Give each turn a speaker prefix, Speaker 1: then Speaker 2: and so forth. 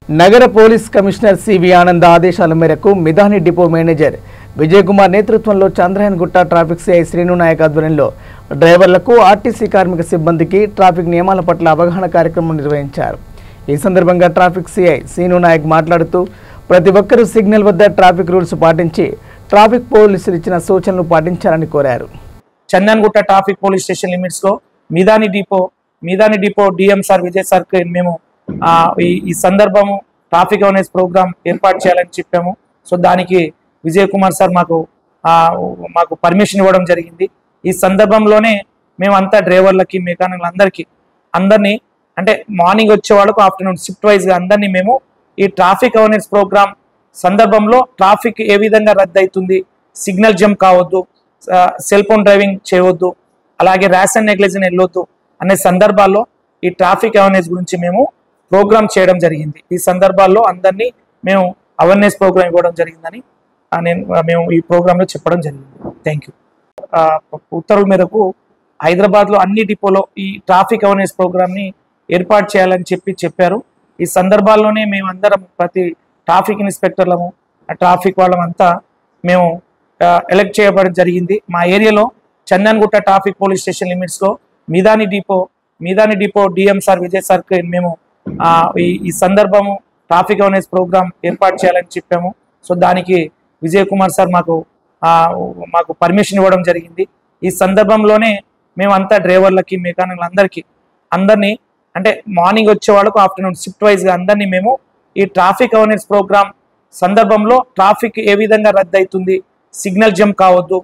Speaker 1: నగర police commissioner CV Anand ఆదేశాల మేరకు మిధాని డిపో మేనేజర్ విజయ్ కుమార్ నేతృత్వంలో చంద్రయాన్ గుట్ట ట్రాఫిక్ సిఐ శ్రీను నాయక్ ఆధ్వర్యంలో డ్రైవర్లకు ఆర్టీసీ కార్మిక సిబ్బందికి ట్రాఫిక్ నియమాల పట్ల అవగాహన కార్యక్రమం నిర్వహించారు। ఈ సందర్భంగా ట్రాఫిక్ సిఐ శ్రీను నాయక్ మాట్లాడుతూ ప్రతి ఒక్కరూ సిగ్నల్ వద్ద ట్రాఫిక్ రూల్స్ పాటించి ట్రాఫిక్ పోలీసులు ఇచ్చిన సూచనలు పాటించాలని కోరారు।
Speaker 2: చంద్రయాన్ గుట్ట ట్రాఫిక్ పోలీస్ స్టేషన్ లిమిట్స్ లో Midhani depot DM sir Vijay sir మేము ఈ సందర్భము ట్రాఫిక్ అవేర్నెస్ ప్రోగ్రామ్ ఏర్పాటు చేయాలని చెప్పాము। సో దానికి విజయ్ కుమార్ సార్ మాకు పర్మిషన్ ఇవ్వడం జరిగింది। ఈ సందర్భంలోనే మేమంతా డ్రైవర్లకి మెకానిక్లందరికీ అందరినీ అంటే మార్నింగ్ వచ్చే వాళ్ళకు ఆఫ్టర్నూన్ షిఫ్ట్ వైజ్గా అందరినీ మేము ఈ ట్రాఫిక్ అవేర్నెస్ ప్రోగ్రామ్ సందర్భంలో ట్రాఫిక్ ఏ విధంగా రద్దు అవుతుంది, సిగ్నల్ జంప్ కావద్దు, సెల్ ఫోన్ డ్రైవింగ్ చేయవద్దు, అలాగే ర్యాష్ అండ్ నెగ్లిజెన్స్ వెళ్ళొద్దు అనే సందర్భాల్లో ఈ ట్రాఫిక్ అవేర్నెస్ గురించి మేము ప్రోగ్రామ్ చేయడం జరిగింది। ఈ సందర్భాల్లో అందరినీ మేము అవేర్నెస్ ప్రోగ్రామ్ ఇవ్వడం జరిగిందని మేము ఈ ప్రోగ్రాంలో చెప్పడం జరిగింది। Thank you. ఉత్తర్వుల మేరకు హైదరాబాద్లో అన్ని డిపోలో ఈ ట్రాఫిక్ అవేర్నెస్ ప్రోగ్రామ్ని ఏర్పాటు చేయాలని చెప్పారు। ఈ సందర్భాల్లోనే మేము అందరం ప్రతి ట్రాఫిక్ ఇన్స్పెక్టర్లము ట్రాఫిక్ వాళ్ళమంతా మేము ఎలక్ట్ చేయబడడం జరిగింది। మా ఏరియాలో చంద్రయాన్ గుట్ట ట్రాఫిక్ పోలీస్ స్టేషన్ లిమిట్స్లో Midhani depot DM sir Vijay sir మేము ఈ సందర్భము ట్రాఫిక్ అవేర్నెస్ ప్రోగ్రామ్ ఏర్పాటు చేయాలని చెప్పాము। సో దానికి విజయ్ కుమార్ సార్ మాకు పర్మిషన్ ఇవ్వడం జరిగింది। ఈ సందర్భంలోనే మేమంతా డ్రైవర్లకి మెకానిక్లందరికీ అందరినీ అంటే మార్నింగ్ వచ్చే వాళ్ళకు ఆఫ్టర్నూన్ షిఫ్ట్ వైజ్గా అందరినీ మేము ఈ ట్రాఫిక్ అవేర్నెస్ ప్రోగ్రామ్ సందర్భంలో ట్రాఫిక్ ఏ విధంగా రద్దు అవుతుంది, సిగ్నల్ జంప్ కావద్దు,